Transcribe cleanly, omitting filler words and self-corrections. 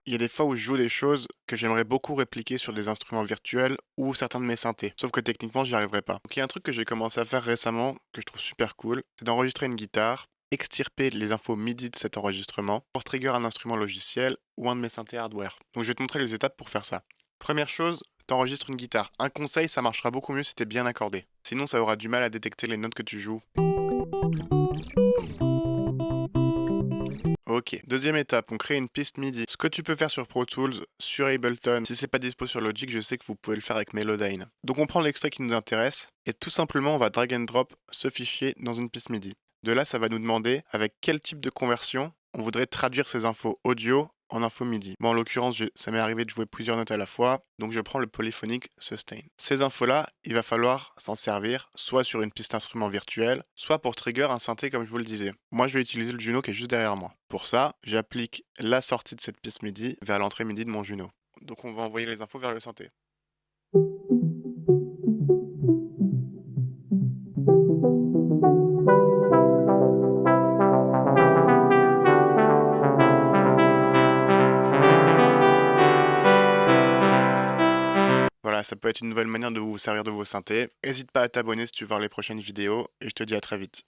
il y a des fois où je joue des choses que j'aimerais beaucoup répliquer sur des instruments virtuels ou certains de mes synthés. Sauf que techniquement, j'y arriverai pas. Donc il y a un truc que j'ai commencé à faire récemment, que je trouve super cool, c'est d'enregistrer une guitare, extirper les infos MIDI de cet enregistrement pour trigger un instrument logiciel ou un de mes synthés hardware. Donc je vais te montrer les étapes pour faire ça. Première chose, t'enregistres une guitare. Un conseil, ça marchera beaucoup mieux si t'es bien accordé. Sinon, ça aura du mal à détecter les notes que tu joues. Ok, deuxième étape, on crée une piste MIDI. Ce que tu peux faire sur Pro Tools, sur Ableton, si c'est pas dispo sur Logic, je sais que vous pouvez le faire avec Melodyne. Donc on prend l'extrait qui nous intéresse et tout simplement on va drag and drop ce fichier dans une piste MIDI. De là, ça va nous demander avec quel type de conversion on voudrait traduire ces infos audio en infos MIDI. Moi en l'occurrence, ça m'est arrivé de jouer plusieurs notes à la fois, donc je prends le polyphonic sustain. Ces infos-là, il va falloir s'en servir soit sur une piste instrument virtuelle, soit pour trigger un synthé comme je vous le disais. Moi je vais utiliser le Juno qui est juste derrière moi. Pour ça, j'applique la sortie de cette piste MIDI vers l'entrée MIDI de mon Juno. Donc on va envoyer les infos vers le synthé. Voilà, ça peut être une nouvelle manière de vous servir de vos synthés. N'hésite pas à t'abonner si tu veux voir les prochaines vidéos et je te dis à très vite.